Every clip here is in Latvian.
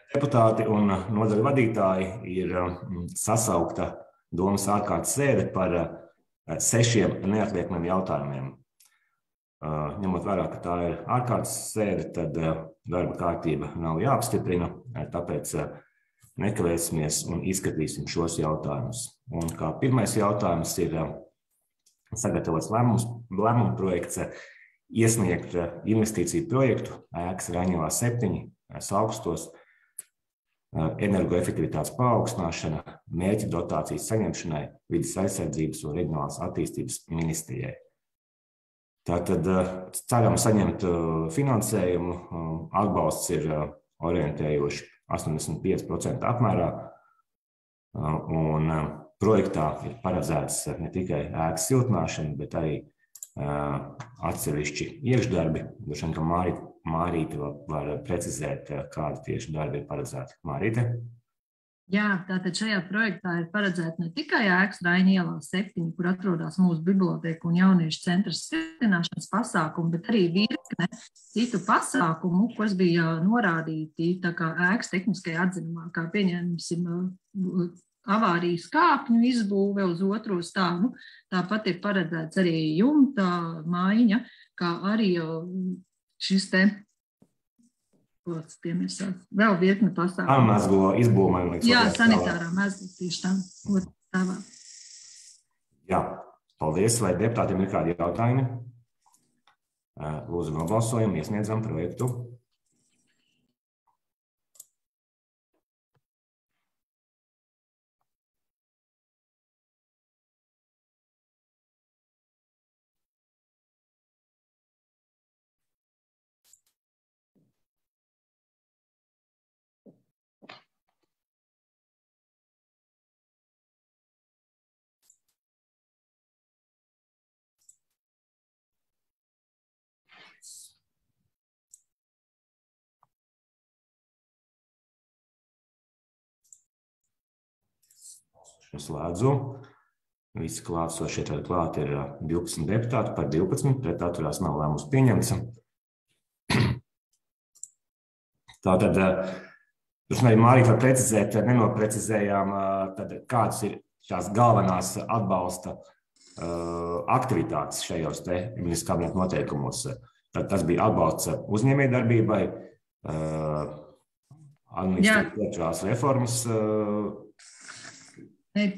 Deputāti un nodaļu vadītāji ir sasaukta domas ārkārtas sēde par 6 neatliekamiem jautājumiem. Ņemot vērā, ka tā ir ārkārtas sēde, tad darba kārtība nav jāapstiprina, tāpēc nekavēsimies un izskatīsim šos jautājumus. Un kā pirmais jautājums ir sagatavots lēmuma projekts iesniegt investīciju projektu ēkas Raņevā 7, Saugstos, energoefektivitātes paaugstināšana, mērķa dotācijas saņemšanai Vides aizsardzības un reģionālās attīstības ministrijai. Tātad ceram saņemt finansējumu, atbalsts ir orientējoši 85% apmērā, un projektā ir paredzēts ne tikai ēkas siltināšana, bet arī atsevišķi iekšdarbi. Droši vien, ka Mārīte var precizēt, kādi tieši darbi ir paredzēti. Mārīte? Jā, tātad šajā projektā ir paredzēta ne tikai ēkas Raņa ielā 7, kur atrodas mūsu biblioteka un jauniešu centrs siltināšanas pasākumu, bet arī virkne citu pasākumu, kas bija norādīti tā kā ēkas tehniskajā atzinumā, kā pieņemsim avārijas kāpņu izbūve uz otro stāvu. Tāpat ir paredzēts arī jumta maiņa, kā arī šis te vēl virkne pasākumu. Mezglo izbūve. Jā, sanitārā mezgla tieši tā. Otrā. Jā, paldies. Vai deputātiem ir kādi jautājumi? Lūdzu, nobalsojam, iesniedzam projektu. Slēdzu. Visi klātsošie tad klāt ir 12 deputāti par 12, pret atturās nav lēmums pieņemts. Tātad, arī Mārīte var precizēt, nenoprecizējām, tad kādas ir šās galvenās atbalsta aktivitātes šajos te ministra kabineta noteikumos. Tad tas bija atbalsts uzņēmējdarbībai, administratīvās reformas. Ir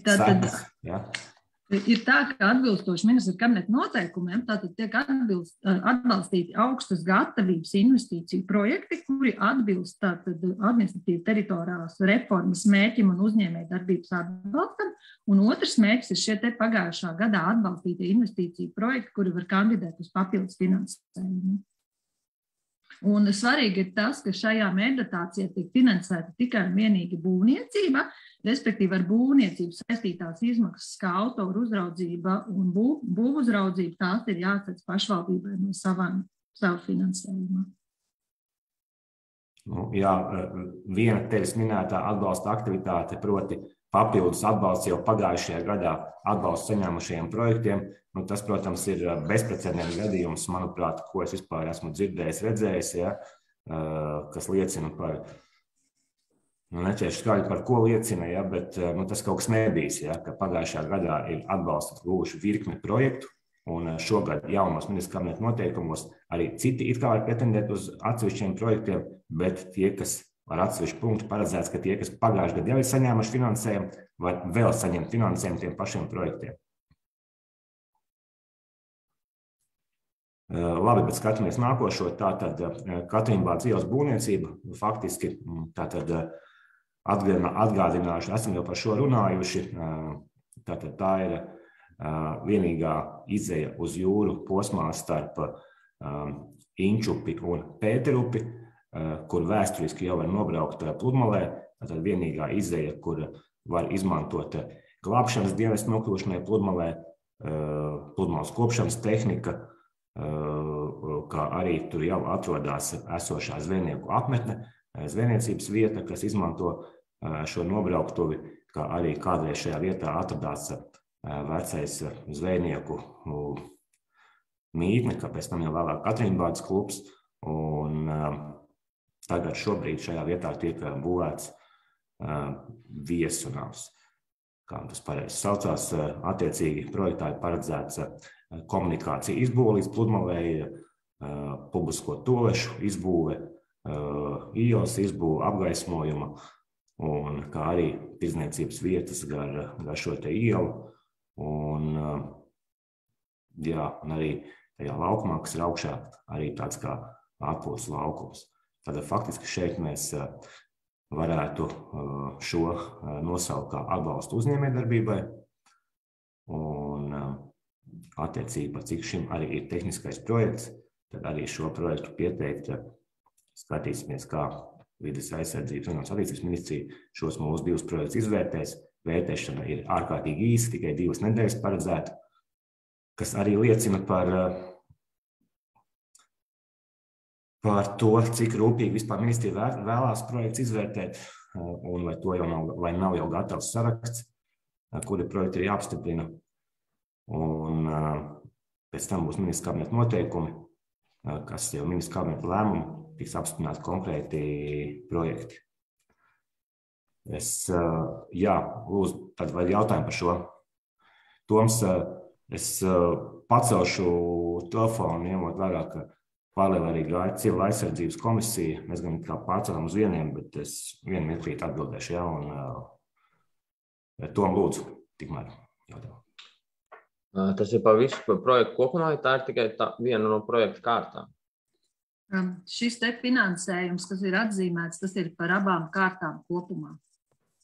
tā, ka atbilstoši ministra kabineta noteikumiem tātad tiek atbalstīti augstas gatavības investīciju projekti, kuri atbilst tātad administratīvi teritoriālās reformas mērķim un uzņēmējdarbības atbalstam, un otrs mērķis ir šie te pagājušā gadā atbalstītie investīciju projekti, kuri var kandidēt uz papildus finansējumu. Un svarīgi ir tas, ka šajā mērķdotācijā tiek finansēta tikai un vienīgi būvniecība, respektīvi ar būvniecību saistītās izmaksas, kā autoru uzraudzība un būvu uzraudzība, tās ir jāsēc pašvaldībai no savu finansējumu. Jā, viena tevis minētā atbalsta aktivitāte, proti papildus atbalsts jau pagājušajā gadā atbalstu saņēmušajiem projektiem. Tas, protams, ir bezprecedenta gadījums, manuprāt, ko es vispār esmu dzirdējis, redzējis, kas liecina par, neķeršu skaļi par ko liecina, bet tas kaut kas nebijis, ka pagājušajā gadā ir atbalstot gluži virkni projektu, un šogad jaunos ministra kabineta noteikumos arī citi it kā var pretendēt uz atsevišķiem projektiem, bet tie, kas ar atsevišķu punktu paredzēts, ka tie, kas pagājušajā gadā jau ir saņēmuši finansējumu, var vēl saņemt finansējumu tiem pašiem projektiem. Labi, bet skatāmies nākošo. Tātad Katrīnbādas ielas būvniecība faktiski tātad atgādināšu, esam jau par šo runājuši. Tātad tā ir vienīgā izeja uz jūru posmā starp Inčupi un Pēterupi, kur vēsturiski jau var nobraukt pludmalē. Tātad vienīgā izeja, kur var izmantot glābšanas dienestu nokļūšanai pludmalē, pludmales kopšanas tehnika, kā arī tur jau atrodas esošā zvejnieku apmetne, zvejniecības vieta, kas izmanto šo nobrauktuvi, kā arī kādreiz šajā vietā atradās vecais zvejnieku mītne, kā pēc tam jau vēlāk Katrīnbādas klubs. Un tagad šobrīd šajā vietā tiek būvēts viesunams. Kā tas pareizi saucās, attiecīgi projektā ir paredzēts komunikācija izbūve līdz pludmaleja, publisko toalešu izbūve, ielas izbūve, apgaismojuma, un kā arī tirdzniecības vietas gar šo te ielu. Un arī tajā laukumā, kas ir augšā, arī tāds kā atpūtas laukums. Tad faktiski šeit mēs varētu šo nosaukt kā atbalstu uzņēmējdarbībai, un attiecībā, cik šim arī ir tehniskais projekts, tad arī šo projektu pieteikt, skatīsimies, kā Vides aizsardzības un attīstības ministrija šos mūsu 2 projektus izvērtēs. Vērtēšana ir ārkārtīgi īsa, tikai 2 nedēļas paredzēta, kas arī liecina par to, cik rūpīgi vispār ministrija vēlās projekts izvērtēt, un vai nav jau gatavs saraksts, kuri projekti ir jāapstiprina. Un pēc tam būs ministra kabineta noteikumi, kas jau ministra kabineta lēmumu tiks apstiprināti konkrēti projekti. Lūdzu, tad vai jautājumi par šo? Toms, es pacelšu telefonu, ņemot vērā, ka pārlēl arī gāja civila aizsardzības komisija. Mēs gan kā pārcēlām uz vieniem, bet es vienu mirklīt atbildēšu, un Tom, lūdzu, tikmēr jautājumu. Tas ir pa visu projektu kopumā, tā ir tikai viena no projekta kārtām? Šis te finansējums, kas ir atzīmēts, tas ir par abām kārtām kopumā.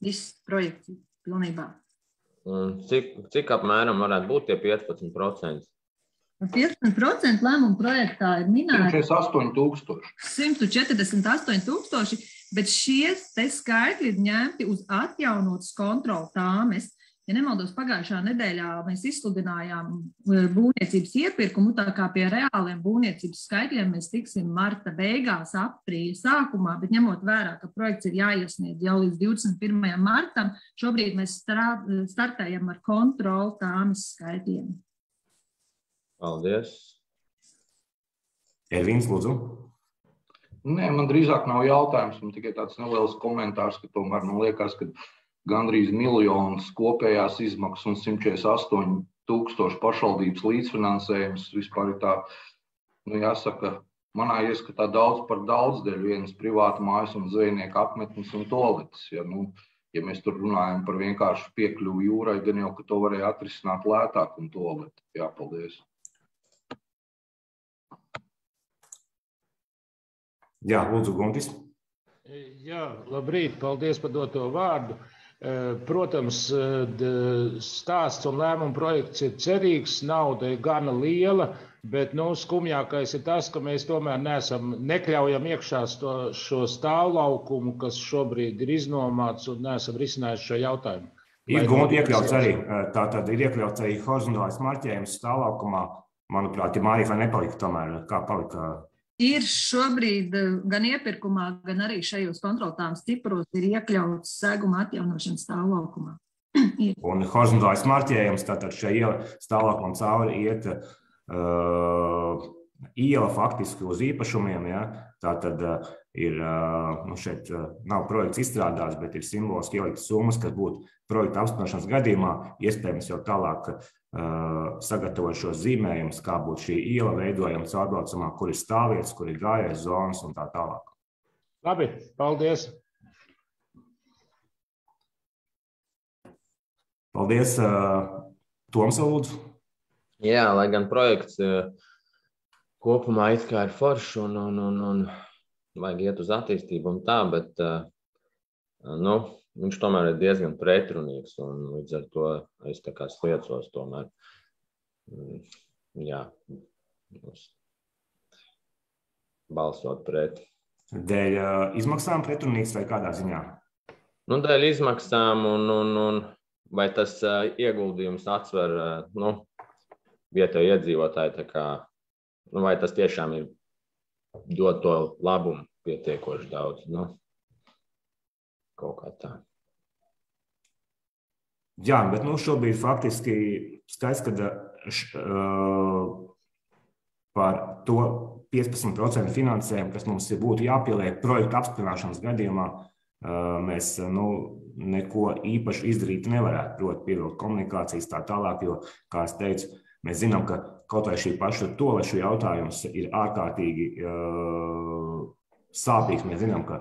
Viss projekts pilnībā. Un cik apmēram varētu būt tie 15%? 15% lēmuma projektā ir minēti 148,000, bet šie te skaitļi ir ņemti uz atjaunotas kontrolu tāmes. Ja nemaldos, pagājušā nedēļā mēs izsludinājām būvniecības iepirkumu, tā kā pie reāliem būvniecības skaitļiem mēs tiksim marta beigās, aprīļa sākumā, bet ņemot vērā, ka projekts ir jāiesniedz jau līdz 21. martam, šobrīd mēs startējam ar kontrolu tāmes skaitļiem. Paldies. Ervīns, lūdzu. Nē, man drīzāk nav jautājums, man tikai tāds neliels komentārs, ka tomēr man liekas, ka gandrīz miljonus kopējās izmaksas un 148,000 pašvaldības līdzfinansējums vispār ir tā, jāsaka, manā ieskatā daudz par daudz dēļ vienas privāta mājas un zvejnieka apmetnes un toaletes. Ja mēs tur runājam par vienkāršu piekļuvu jūrai, gan jau, ka to varēja atrisināt lētāk un toaleti. Jā, paldies. Jā, lūdzu, Guntis. Jā, labrīt, paldies par doto vārdu. Protams, stāsts un lēmuma projekts ir cerīgs, nauda ir gana liela, bet skumjākais ir tas, ka mēs tomēr nekļaujam iekšā šo stāvlaukumu, kas šobrīd ir iznomāts, un neesam risinājuši šo jautājumu. Ir iekļauts arī, tātad ir iekļauts arī horizontālais marķējums stāvlaukumā. Manuprāt, ja Mārija vai nepalika tomēr, kā palika? Ir šobrīd gan iepirkumā, gan arī šajos kontroltāmas ciparos ir iekļauts seguma atjaunošanas stāvlaukumā. Un horizontālais marķējums, tātad šajā stāvlaukumam cauri iet iela faktiski uz īpašumiem. Ja? Tātad ir, šeit nav projekts izstrādāts, bet ir simboliski ieliktas summas, kas būtu projekta apstiprināšanas gadījumā, iespējams jau tālāk sagatavot šos zīmējumus, kā būtu šī iela veidojama caurbraucamā, kur ir stāvvietas, kur ir gājēju zonas un tā tālāk. Labi, paldies. Paldies. Toms, lūdzu. Jā, lai gan projekts kopumā it kā ir foršs un vajag iet uz attīstību un tā, bet viņš tomēr ir diezgan pretrunīgs, un līdz ar to es tā kā sliecos tomēr. Jā, balsot pret. Dēļ izmaksām pretrunīgs vai kādā ziņā? Dēļ izmaksām un vai tas ieguldījums atsver vietēju iedzīvotāju, tā kā, vai tas tiešām ir dot to labumu pietiekoši daudz, kaut kā tā. Jā, bet šobrīd faktiski skaidrs, ka par to 15% finansējumu, kas mums būtu jāpieliek projektu apstiprināšanas gadījumā, mēs neko īpaši izdarīt nevarētu, proti pievilkt komunikācijas tā tālāk, jo, kā es teicu, mēs zinām, ka kaut vai šī paša toalešu jautājums ir ārkārtīgi sāpīgs. Mēs zinām, ka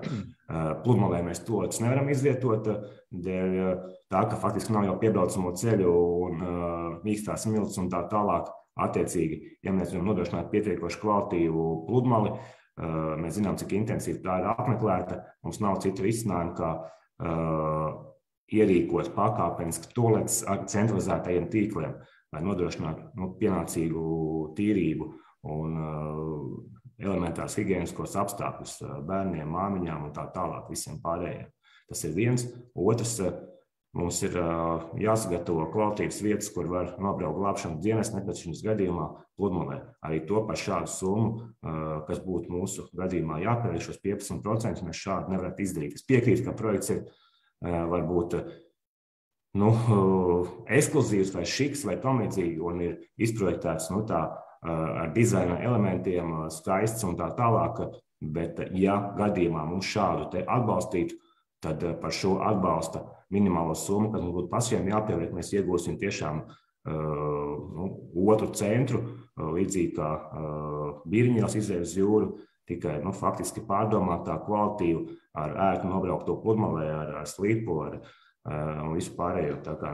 pludmalē mēs toaletes nevaram izvietot dēļ tā, ka faktiski nav jau piebraucamo ceļu un mīkstās smilts un tā tālāk. Attiecīgi, ja mēs varam nodrošināt pietiekoši kvalitīvu pludmali, mēs zinām, cik intensīvi tā ir apmeklēta. Mums nav citu risinājumu, kā ierīkot pakāpeniski toaletes ar centralizētajiem tīkliem, lai nodrošinātu pienācīgu tīrību un elementārs higiēniskos apstākļus bērniem, māmiņām un tā tālāk visiem pārējiem. Tas ir viens. Otrs, mums ir jāsagatavo kvalitīvas vietas, kur var nobraukt glābšanas dienas nepieciešamības gadījumā pludmalē. Arī to par šādu summu, kas būtu mūsu gadījumā jāpieliek šos 15%, mēs šādi nevarētu izdarīt. Es piekrītu, ka projekts ir varbūt ekskluzīvs vai šiks vai tamlīdzīgi un ir izprojektēts ar dizaina elementiem, skaists un tā tālāk, bet ja gadījumā mums šādu te atbalstītu, tad par šo atbalsta minimālo summu, kas mums būtu pašiem jāpieliek, mēs iegūsim tiešām otru centru, līdzīgi kā Biriņās izēj uz jūru, tikai faktiski pārdomātā, kvalitīvu, ar ērtu nobraukto pludmalē, ar slipu, un visu pārējo. Tā kā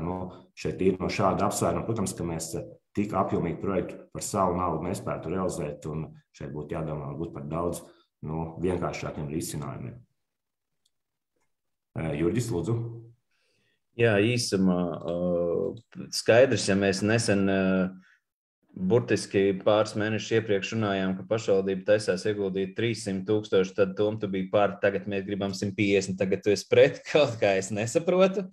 šeit ir no šāda apsvēruma, protams, ka mēs tik apjomīgu projektu par savu naudu nespētu realizēt, un šeit būtu jādomā varbūt par daudz vienkāršākiem risinājumiem. Jurģis, lūdzu. Jā, īsumā skaidrs, ja mēs nesen burtiski pāris mēnešus iepriekš runājām, ka pašvaldība taisās ieguldīt 300,000, tad Tom, tu biji pār, tagad mēs gribam 150, tagad tu esi pret, kaut kā es nesaprotu.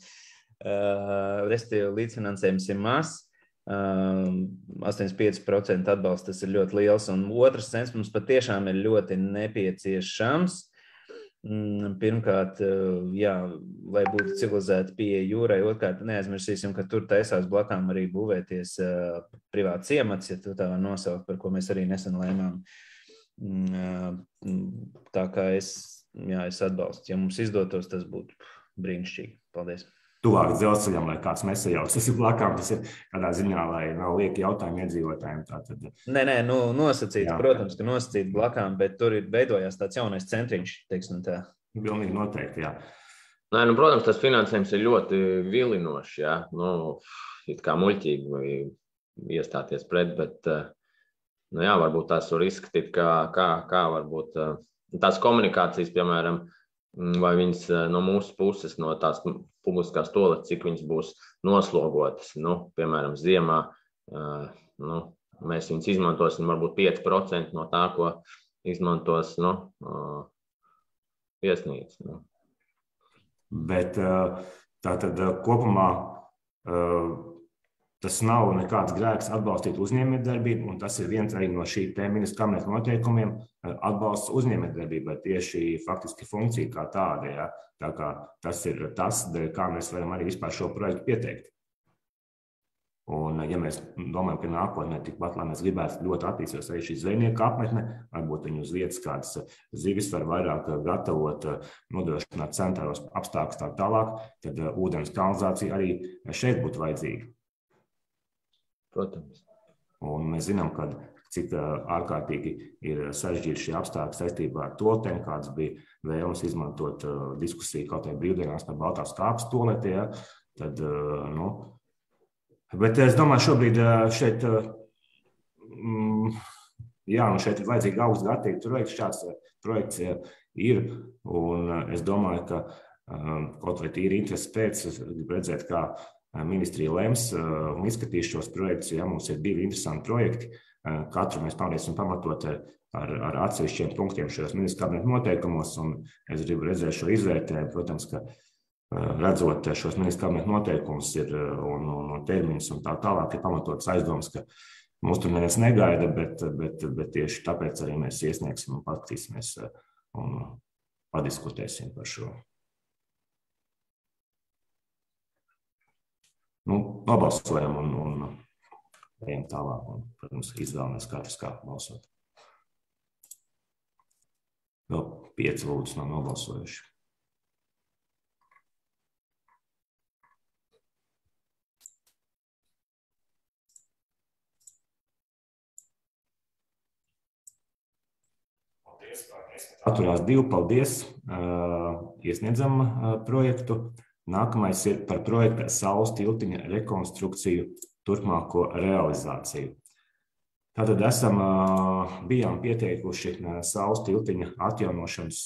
Restīvi līdzfinansējums ir mazs, 85% atbalsts, tas ir ļoti liels, un otrs cents mums patiešām ir ļoti nepieciešams. Pirmkārt, jā, lai būtu civilizēta pieeja jūrai, otrkārt, neaizmirsīsim, ka tur taisās blakām arī būvēties privāts ciemats, ja tu tā var nosaukt, par ko mēs arī nesen lēmām. Tā kā es atbalstu. Ja mums izdotos, tas būtu brīnišķīgi. Paldies. Tuvāk dzelzceļam, lai kāds nesajauc. Tas ir blakām, tas ir kādā ziņā, lai nav lieki jautājumi iedzīvotājiem. Nē, nosacīt, protams, ka nosacīt blakām, bet tur ir veidojās tāds jaunais centriņš, teiksim tā. Pilnīgi noteikti, jā. Nē, protams, tas finansējums ir ļoti vilinošs, jā. It kā muļķīgi iestāties pret, bet, varbūt tās var izskatīt, kā varbūt tās komunikācijas, piemēram, vai viņas no mūsu puses, no tās publiskās toaletes, cik viņas būs noslogotas, piemēram, ziemā, mēs viņas izmantosim varbūt 5% no tā, ko izmantos, viesnīca. Bet tātad kopumā tas nav nekāds grēks atbalstīt uzņēmējdarbību, un tas ir viens arī no šī ministra kabineta noteikumiem atbalsts uzņēmējdarbībai, tieši faktiski funkcija kā tāda. Ja? Tā kā tas ir tas, kā mēs varam arī vispār šo projektu pieteikt. Un, ja mēs domājam, ka nākotnē tikpat, lai mēs gribētu ļoti attīstīties arī šī zvejnieku apmetne, varbūt viņi uz vietas kādas zivis var vairāk gatavot, nodrošināt sanitāros apstākļus tā tālāk, tad ūdens kanalizācija arī šeit būtu vajadzīga. Protams. Un mēs zinām, cik ārkārtīgi ir sarežģīti šie apstākļi saistībā ar toaletēm, kāds bija vēlmes izmantot diskusiju kaut vai brīvdienās par baltās kāpes toaletē. Ja? Tad, bet es domāju, šobrīd šeit, šeit ir vajadzīgi augstgatīgi projekts. Šāds projekts ir, un es domāju, ka kaut vai tīri intereses pēc, es gribu redzēt, kā ministrija lems un izskatīs šos projektus. Ja mums ir 2 interesanti projekti, katru mēs pāriesim pamatot ar atsevišķiem punktiem šajos ministra kabineta noteikumos, un es gribu redzēt šo izvērtējumu. Protams, ka redzot šos ministra kabineta noteikumus un termiņus un tā tālāk, ir pamatots aizdoms, ka mūs tur neviens negaida, bet tieši tāpēc arī mēs iesniegsim un paskatīsimies un padiskutēsim par šo. Nobalsojam un ejam tālāk un, protams, izvēlamies katrs kā balsot. 5 lūdzu nav nobalsojuši. Atturās 2, paldies. Iesniedzam projektu. Nākamais ir par projekta Saules tiltiņa rekonstrukciju turpmāko realizāciju. Tātad bijām pieteikuši Saules tiltiņa atjaunošanas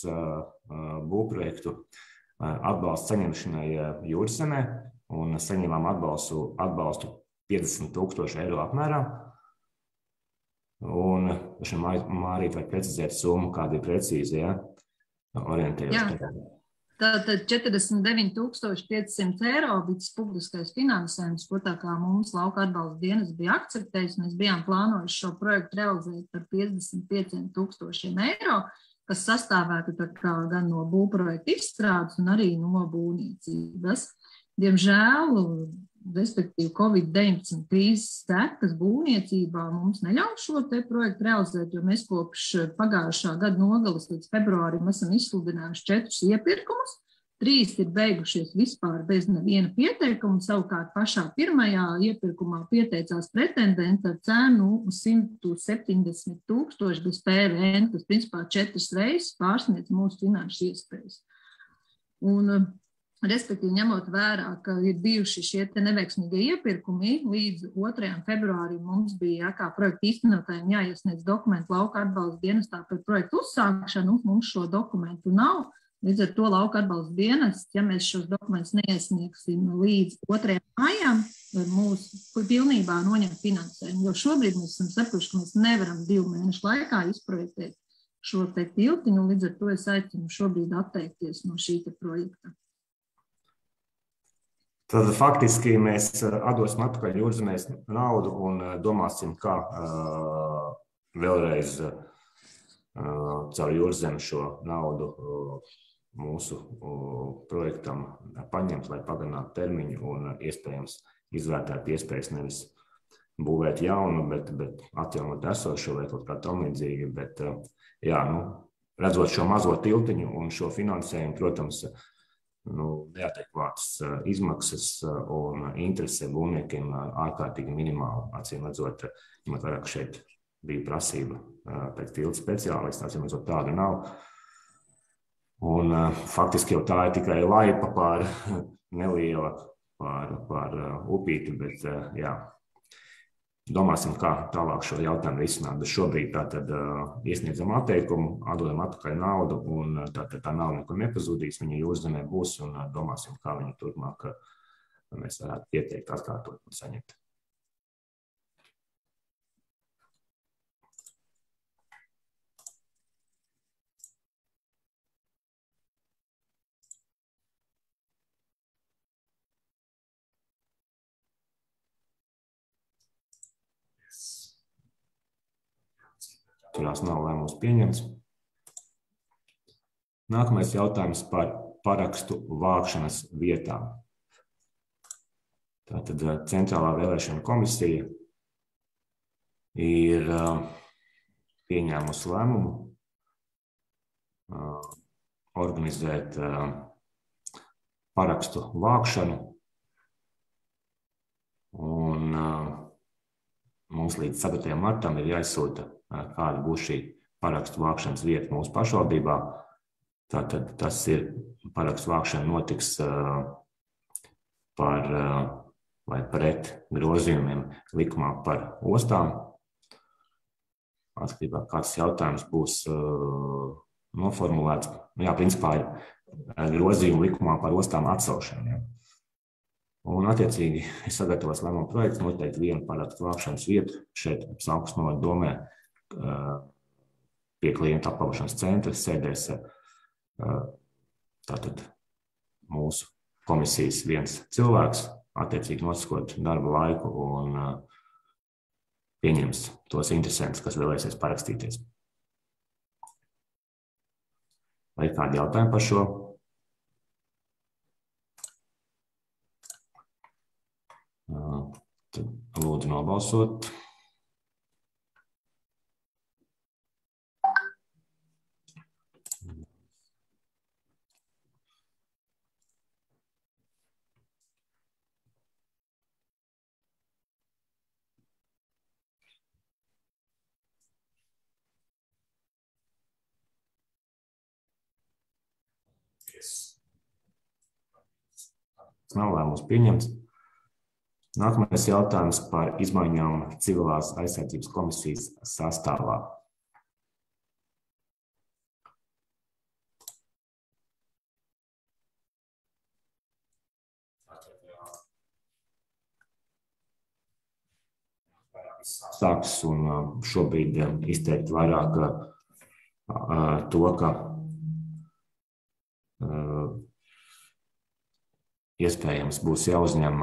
būvprojektu atbalstu saņemšanai Jūrsemē un saņemām atbalstu 50,000 eiro apmērā. Un Mārīt vai precizēt summu, kāda ir precīzi, orientējos. Tātad 49,500 eiro bija publiskais finansējums, ko tā kā mums lauka atbalsta dienas bija akceptējis. Mēs bijām plānojuši šo projektu realizēt par 55,000 eiro, kas sastāvētu tā kā gan no būvprojekta izstrādes un arī no būvniecības. Diemžēl, respektīvi Covid-19 krīzes sekas būvniecībā mums neļauj šo te projektu realizēt, jo mēs kopš pagājušā gada nogalas līdz februārim esam izsludinājuši 4 iepirkumus. 3 ir beigušies vispār bez neviena pieteikuma, savukārt pašā pirmajā iepirkumā pieteicās pretendenti ar cenu 170,000 bez PVN, kas principā 4 reizes pārsniedz mūsu finanšu iespējas. Un respektīvi, ņemot vērā, ka ir bijuši šie neveiksmīgie iepirkumi, līdz 2. februārim mums bija kā projekta īstenotājiem jāiesniedz dokumentu lauka atbalsta dienestā par projektu uzsākšanu. Mums šo dokumentu nav. Līdz ar to lauka atbalsta dienests, ja mēs šos dokumentus neiesniegsim līdz 2. maijam, mūs pilnībā noņem finansējumu. Jo šobrīd mēs esam sapratuši, ka mēs nevaram 2 mēnešu laikā izprojektēt šo te tiltiņu. Līdz ar to es aicinu šobrīd atteikties no šī te projekta. Tad faktiski mēs atdosim atpakaļ Jūrzemēs naudu un domāsim, kā vēlreiz caur Jūrzemi šo naudu mūsu projektam paņemt, lai pagarinātu termiņu un iespējams izvērtēt iespējas nevis būvēt jaunu, bet atjaunot esošo vai kaut kā tam līdzīgi. Bet, redzot šo mazo tiltiņu un šo finansējumu, protams, neadekvātas izmaksas un interese būvniekiem ārkārtīgi minimāli. Acīm redzot, ņemot vērā, ka šeit bija prasība pēc tilta speciālista, acīm redzot, tāda nav. Un faktiski jau tā ir tikai laipa pār neliela pār upīti, bet domāsim, kā tālāk šo jautājumu risināt. Bet šobrīd tātad iesniedzam atteikumu, atdodam atpakaļ naudu, un tātad tā nauda nekur nepazudīs, viņa Jūrzemē būs, un domāsim, kā viņu turpmāk mēs varētu pieteikt, atkārtot un saņemt. Turās nav lēmums pieņemts. Nākamais jautājums par parakstu vākšanas vietām. Tātad Centrālā vēlēšana komisija ir pieņēmusi lēmumu organizēt parakstu vākšanu. Un mums līdz 4. martam ir jāizsūta, kāda būs šī parakstu vākšanas vieta mūsu pašvaldībā. Tātad tas ir parakstu vākšana notiks par vai pret grozījumiem likumā par ostām. Atkarībā kāds jautājums būs noformulēts. Principā ir grozījumi likumā par ostām atcelšanu. Un, attiecīgi, es sagatavos lēmumu projektu noteikti vienu parakstu vākšanas vietu šeit Saules novada domē pie klienta apkalpošanas centra sēdēs tātad mūsu komisijas viens cilvēks, attiecīgi nosakot darba laiku un pieņems tos interesantus, kas vēlēsies parakstīties. Vai ir kādi jautājumi par šo? Tad lūdzu nobalsot. Nav lēmums pieņemts. Nākamais jautājums par izmaiņām civilās aizsardzības komisijas sastāvā. Sāks un šobrīd izteikt vairāk to, ka iespējams būs jāuzņem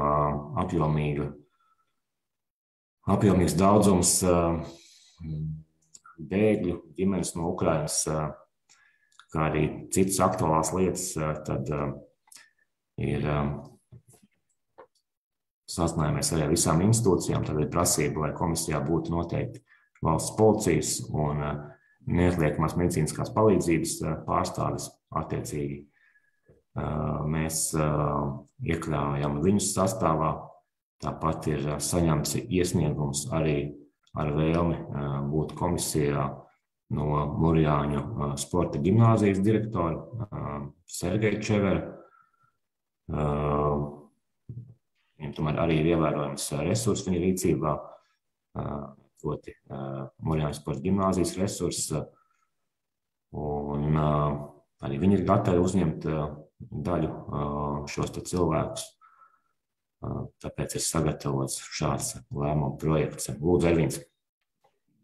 apjomīgs daudzums bēgļu ģimenes no Ukrainas, kā arī citas aktuālās lietas, tad ir sasnājamies arī ar visām institūcijām, tad ir prasība, lai komisijā būtu noteikti valsts policijas un neatliekamās medicīniskās palīdzības pārstāvis attiecīgi. Mēs iekļaujam viņus sastāvā, tāpat ir saņemts iesniegums arī ar vēlmi būt komisijā no Murjāņu sporta ģimnāzijas direktora Sergeja Čevera. Viņam tomēr arī ir ievērojams resursi viņa rīcībā, proti Murjāņu sporta ģimnāzijas resursi, un arī viņi ir gatavi uzņemt daļu šos cilvēkus. Tāpēc ir sagatavots šāds lēmuma projekts. Lūdzu, Ervīns.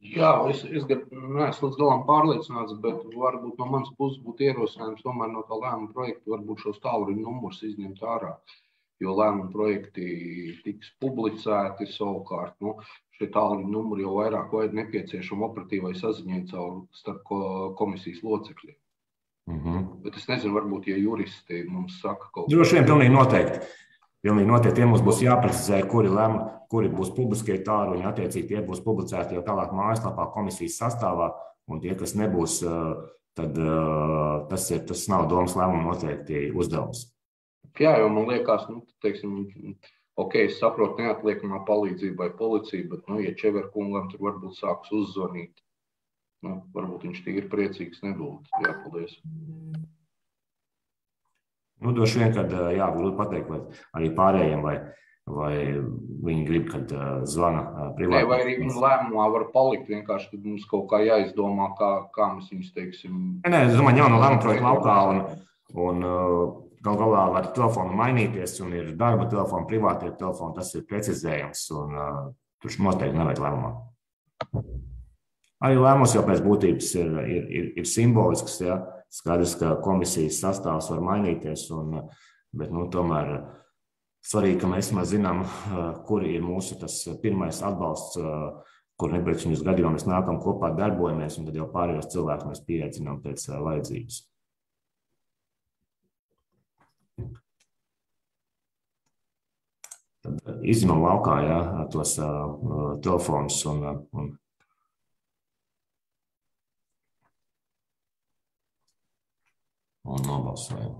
Jā, es neesmu līdz galam pārliecināts, bet varbūt no manas puses būtu ierosinājums tomēr no tā lēmuma projekta varbūt šos tālruņa numurus izņemt ārā, jo lēmuma projekti tiks publicēti savukārt. Šie tālruņa numuri jau vairāk vai nepieciešami operatīvai saziņai starp komisijas locekļiem. Bet es nezinu, varbūt, ja juristi mums saka kaut ko. Droši vien pilnīgi noteikti. Pilnīgi noteikti, tie mums būs jāprecizē, kuri būs publiskie tālruņi, attiecīgi tie būs publicēti jau tālāk mājaslapā komisijas sastāvā, un tie, kas nebūs, tad tas nav domas lēmuma noteikti uzdevums. Jā, jo man liekas, es saprotu neatliekamā palīdzība vai policija, bet, ja Čeverkungam tur varbūt sāks uzzvanīt, varbūt viņš tīri priecīgs nebūtu. Jā, paldies. Droši vien, kad grūti pateikt, vai arī pārējiem, vai viņi grib, kad zvana privāti. Vai arī viņa lēmumā var palikt, vienkārši tad mums kaut kā jāizdomā, kā mēs viņus teiksim. Nē, es domāju, jauno lēmumu projektu laukā, un gal galā var telefonu mainīties, un ir darba telefoni, privātie telefoni, tas ir precizējams, un tur noteikti nevajag lēmumā. Arī lēmums jau pēc būtības ir simbolisks, ja? Skaidrs, ka komisijas sastāvs var mainīties, bet tomēr svarīgi, ka mēs zinām, kuri ir mūsu tas pirmais atbalsts, kur nepriekšņus gadījumā mēs nākam kopā darbojamies, un tad jau pārējos cilvēkus mēs pieaicinām pēc vajadzības. Tad izņemam laukā, tos telefonus un nobalsojam.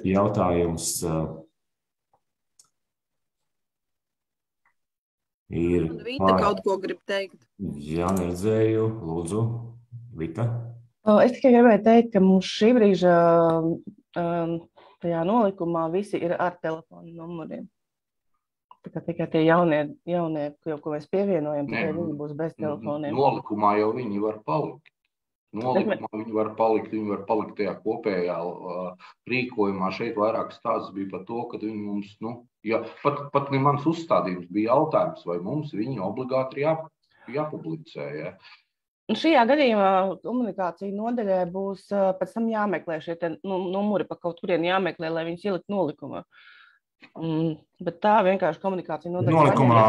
Jautājums ir... Vita kaut ko grib teikt. Jā, neredzēju. Lūdzu, Vita. Es tikai gribēju teikt, ka mums šī brīža tajā nolikumā visi ir ar telefonu numuriem. Tikai tie jaunie, ko mēs pievienojam, tikai viņi būs bez telefoniem. Nolikumā jau viņi var palikt. Viņi var palikt tajā kopējā rīkojumā. Šeit vairāk stāsts bija par to, ka viņi mums, pat ne mans uzstādījums bija jautājums, vai mums viņi obligāti jāpublicē, ja? Un šajā gadījumā komunikācija nodaļai būs pēc tam jāmeklē šie numuri pa kaut kurien jāmeklē, lai viņus ielikt nolikumā. Bet tā vienkārši komunikācija nodaļai. Nolikumā,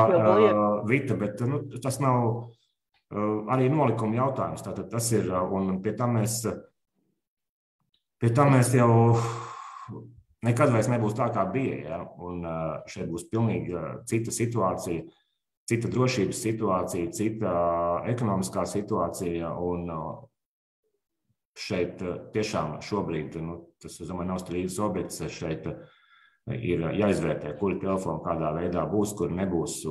Vita, bet tas nav arī nolikuma jautājums. Tātad tas ir, un pie tam mēs jau nekad vairs nebūs tā, kā bija, ja? Un šeit būs pilnīgi cita situācija. Cita drošības situācija, cita ekonomiskā situācija, un šeit tiešām šobrīd, tas, es domāju, nav strīdus objekts, šeit ir jāizvērtē, kuri telefoni kādā veidā būs, kuri nebūs.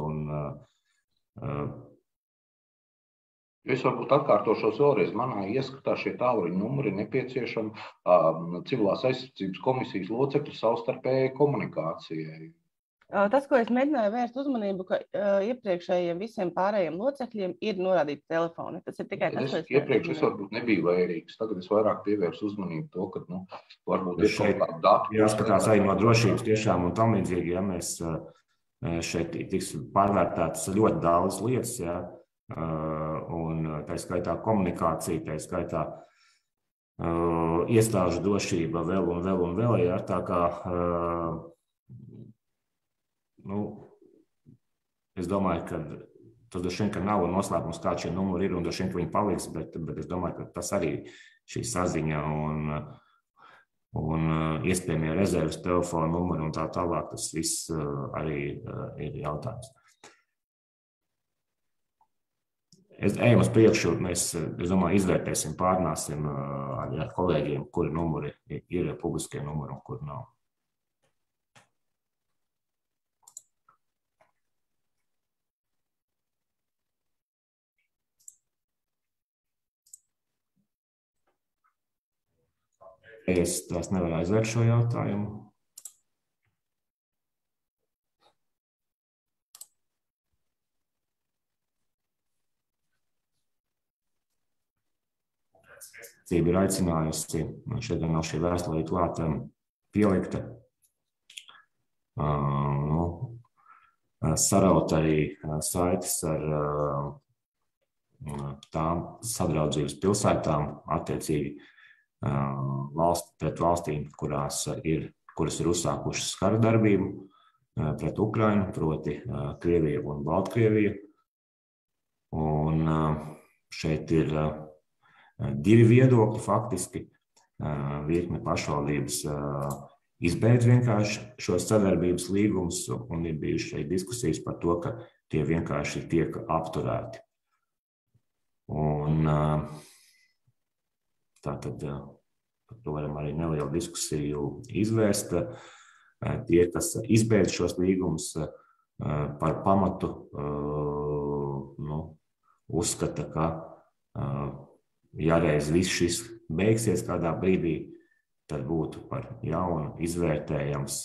Es varbūt atkārtošos vēlreiz. Manā ieskatā šie tālruņa numuri ir nepieciešami civilās aizsardzības komisijas locekļu savstarpējai komunikācijai. Tas, ko es mēģināju vērst uzmanību, ka iepriekšējiem visiem pārējiem locekļiem ir norādīti telefoni. Tas ir tikai tas, ko es iepriekš es varbūt nebiju vērīgs. Tagad es vairāk pievērsu uzmanību to, ka varbūt ir kaut kāda data. Jāskatās arī no drošības tiešām un tam līdzīgi, ja mēs šeit tiks pārvērtētas ļoti daudz lietas, ja, un tā skaitā komunikācija, tā skaitā iestāžu drošība vēl, ja, tā kā es domāju, ka tas droši vien, ka nav noslēpums, kāds šie numuri ir, un droši vien, ka viņi paliks, bet es domāju, ka tas arī šī saziņa un iespējamie rezerves telefona numuri un tā tālāk, tas viss arī ir jautājums. Ejam uz priekšu, mēs, es domāju, izvērtēsim, pārnāsim arī ar kolēģiem, kuri numuri ir publiskie numuri un kuri nav. Es tās nevaru aizvērt šo jautājumu. Cība ir aicinājusi, šeit nav šī vēstulē klāta pielikta, saraut arī saites ar tām sadraudzības pilsētām, attiecīgi pret valstīm, kuras ir uzsākušas kara darbību pret Ukrainu, proti Krieviju un Baltkrieviju. Un šeit ir divi viedokļi faktiski. Virkne pašvaldības izbeidz vienkārši šos sadarbības līgumus un ir bijušas šeit diskusijas par to, ka tie vienkārši tiek apturēti. Un tātad par to varam arī nelielu diskusiju izvērst. Tie, kas izbeidz šos līgumus par pamatu, uzskata, ka ja reiz viss šis beigsies kādā brīdī, tad būtu par jaunu izvērtējams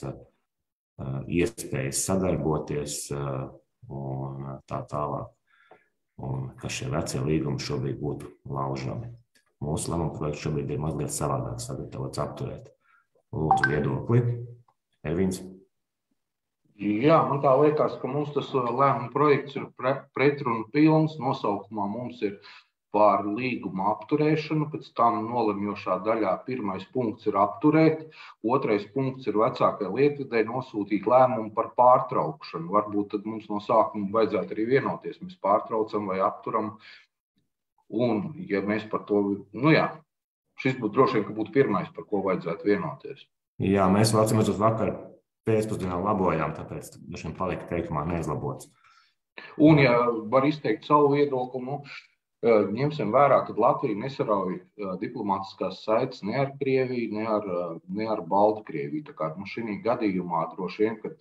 iespējas sadarboties un tā tālāk. Un ka šie vecie līgumi šobrīd būtu laužami. Mūsu lēmuma projekts šobrīd ir mazliet savādāk sagatavots apturēt. Lūdzu viedokli. Ervīns. Jā, man tā liekas, ka mums tas lēmuma projekts ir pretrunu pilns. Nosaukumā mums ir par līguma apturēšanu, pēc tam nolemjošā daļā pirmais punkts ir apturēt, otrais punkts ir vecākai lietvedēji nosūtīt lēmumu par pārtraukšanu. Varbūt tad mums no sākuma vajadzētu arī vienoties, mēs pārtraucam vai apturam. Un, ja mēs par to, šis būtu droši vien, ka būtu pirmais, par ko vajadzētu vienoties. Jā, mēs vēl atcīmredzot vakar pēcpusdienā labojām, tāpēc droši vien palika teikumā neizlabots. Un, ja var izteikt savu viedokli, ņemsim vērā, ka Latvija nesarauj diplomātiskās saites ne ar Krieviju, ne ar Baltkrieviju. Tā kā šī gadījumā droši vien, ka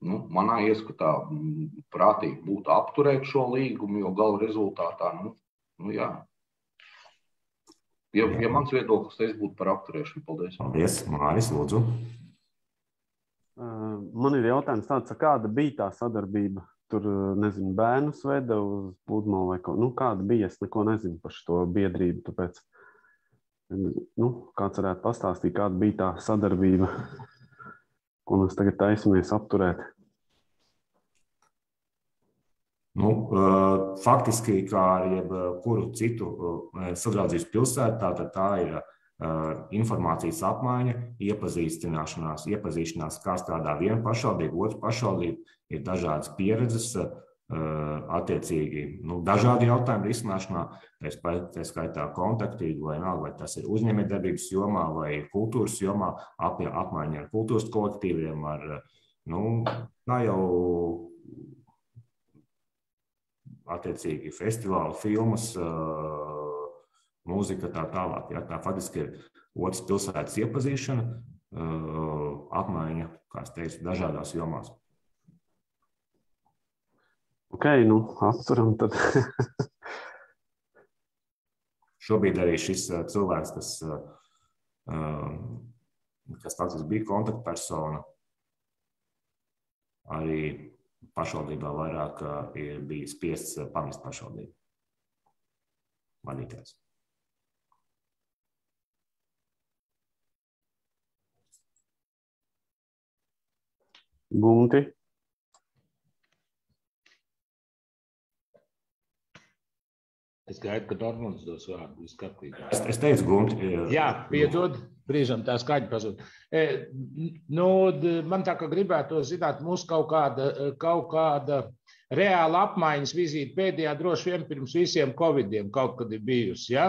manā ieskatā prātīgi būtu apturēt šo līgumu, jo gala rezultātā, jā. Ja mans viedoklis, tas būtu par apturēšanu. Paldies. Paldies. Māris, lūdzu. Man ir jautājums tāds, kāda bija tā sadarbība? Tur, nezinu, bērnus veda uz pludmali vai kaut. Kāda bija? Es neko nezinu par šo biedrību, tāpēc, kāds varētu pastāstīt, kāda bija tā sadarbība, ko mēs tagad taisamies apturēt? Faktiski, kā ar jebkuru citu sadraudzības pilsētu, tā ir informācijas apmaiņa, iepazīšanās, kā strādā viena pašvaldība, otra pašvaldība, ir dažādas pieredzes, attiecīgi dažādi jautājumi risināšanā, tā skaitā kontaktīgi, vai tas ir uzņēmējdarbības jomā vai kultūras jomā, apmaiņa ar kultūras kolektīviem, kā jau attiecīgi festivālu filmas, mūzika, tā tālāk. Ja? Tā faktiski ir otrs pilsētas iepazīšana, apmaiņa, kā es teicu, dažādās jomās. Ok, nu, apturam tad. Šobrīd arī šis cilvēks, kas faktiski bija kontaktpersona, arī pašvaldībā vairāk ir bijis spiests pamest pašvaldību. Vadītājs. Gunti. Es gaidu, ka Normons dos vārdu. Es teicu, Gunti. Jā, piedod, brīžam tā skaņa pazūd. Nu, man tā kā gribētu zināt, mums kaut kāda reāla apmaiņas vizīte pēdējā droši vien pirms visiem Covidiem kaut kad ir bijusi, ja?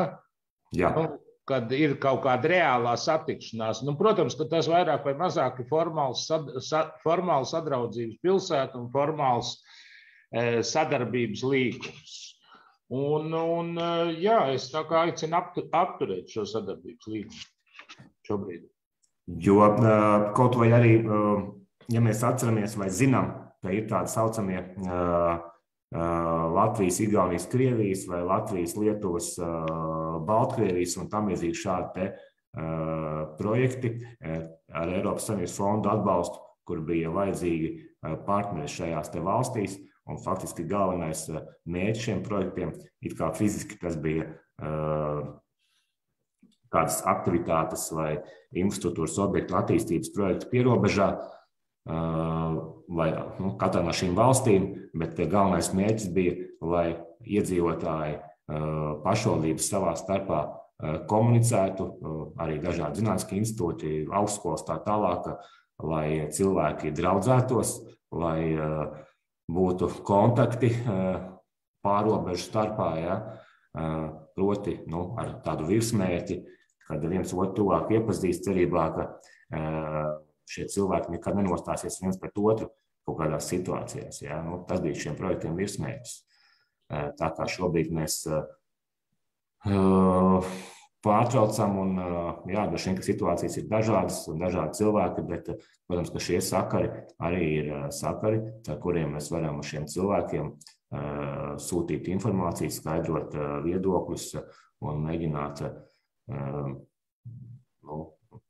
Jā. Nu, kad ir kaut kāda reālā satikšanās. Nu, protams, ka tas vairāk vai mazāk ir formāls sadraudzības pilsēta un formāls sadarbības līgums. Un jā, es tā kā aicinu apturēt šo sadarbības līgumu šobrīd. Jo kaut vai arī, ja mēs atceramies vai zinām, ka ir tādi saucamie Latvijas, Igaunijas, Krievijas vai Latvijas, Lietuvas, Baltkrievijas un tam līdzīgi šādi te projekti ar Eiropas Savienības fondu atbalstu, kur bija vajadzīgi partneri šajās te valstīs. Un faktiski galvenais mērķis šiem projektiem, it kā fiziski tas bija kādas aktivitātes vai infrastruktūras objektu attīstības projektu pierobežā vai katrā no šīm valstīm, bet galvenais mērķis bija, lai iedzīvotāji pašvaldības savā starpā komunicētu, arī dažādi zinātniskie institūti, augstskolas tā tālāk, lai cilvēki draudzētos, lai būtu kontakti pārobežu starpā, ja? Proti ar tādu virsmērķi, kad viens otru tuvāk iepazīst cerībā, ka šie cilvēki nekad nenostāsies viens pret otru kaut kādās situācijās. Ja? Tas bija šiem projektiem virsmērķis. Tā kā šobrīd mēs pārtraucam un jā, droši vien, ka situācijas ir dažādas un dažādi cilvēki, bet, protams, ka šie sakari arī ir sakari, ar kuriem mēs varam šiem cilvēkiem sūtīt informāciju, skaidrot viedokļus un mēģināt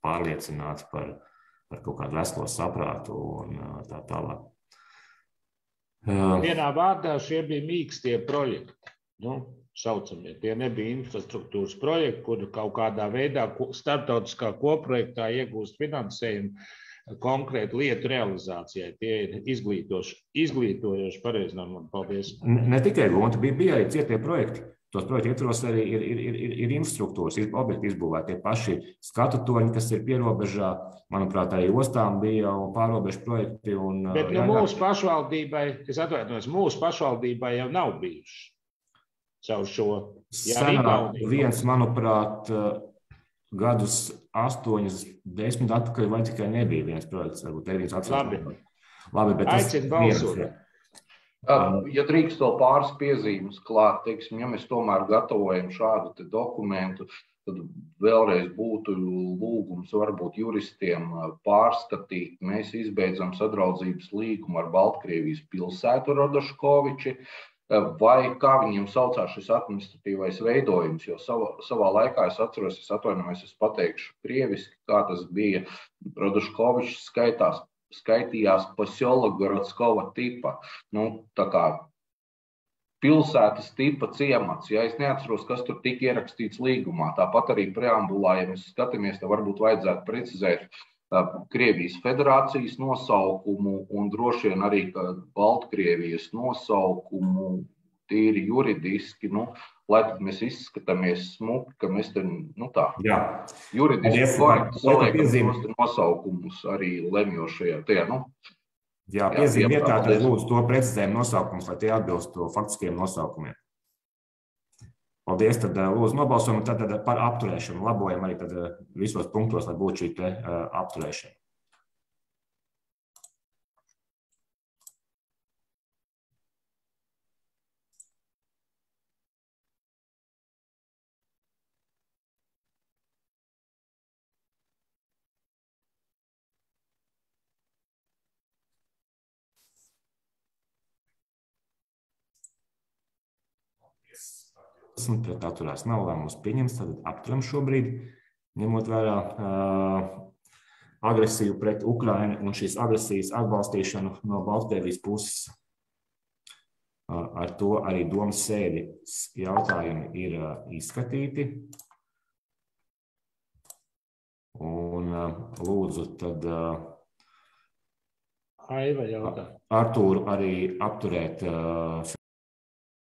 pārliecināt par kaut kādu veselo saprātu un tā tālāk. Vienā vārdā šie bija mīkstie projekti. Saucamie. Tie nebija infrastruktūras projekti, kur kaut kādā veidā starptautiskā koprojektā iegūst finansējumu konkrētu lietu realizācijai. Tie ir izglītojoši pareizi, man paldies. Ne tikai Gunti, bija arī cietie projekti. Tos projektu ietvaros arī ir infrastruktūras, ir objekti izbūvēti, tie paši skatutoņi, kas ir pierobežā. Manuprāt, arī ostām bija jau pārobežu projekti. Bet mūsu pašvaldībai, es atvainojos, mūsu pašvaldībai jau nav bijuši. Caur šo viens, manuprāt, gadus 8, 10 atpakaļ vai tikai nebija viens projekts, varbūt viens atcerās. Labi, bet aicinu balsot. Ja drīkst vēl pāris piezīmes klāt, teiksim, ja mēs tomēr gatavojam šādu te dokumentu, tad vēlreiz būtu lūgums varbūt juristiem pārskatīt. Mēs izbeidzam sadraudzības līgumu ar Baltkrievijas pilsētu Rodoškoviči, vai kā viņiem saucās šis administratīvais veidojums, jo savā laikā es atceros, es pateikšu krieviski, kā tas bija. Rodoškovičs skaitījās Posjologorodskova tipa, tā kā pilsētas tipa ciemats. Ja es neatceros, kas tur tika ierakstīts līgumā, tāpat arī preambulā, ja mēs skatāmies, tad varbūt vajadzētu precizēt Krievijas federācijas nosaukumu un droši vien arī Baltkrievijas nosaukumu tīri juridiski, lai tad mēs izskatāmies smuki, ka mēs te, tā, juridiski korekti saliekam tos nosaukumus arī lemjošajā tajā, Jā, piezīme vietā, tad lūdzu to precizējumu nosaukumus, lai tie atbilstu faktiskiem nosaukumiem. Paldies, tad lūdzu nobalsojam tad par apturēšanu. Labojam arī tad visos punktos, lai būtu šī te apturēšana. pret atturās nav lēmums pieņems, tad apturam šobrīd, ņemot vērā agresiju pret Ukrainu un šīs agresijas atbalstīšanu no Baltkrievijas puses. Ar to arī domas sēdes jautājumi ir izskatīti. Un lūdzu tad Aiva jautā. Artūru arī apturēt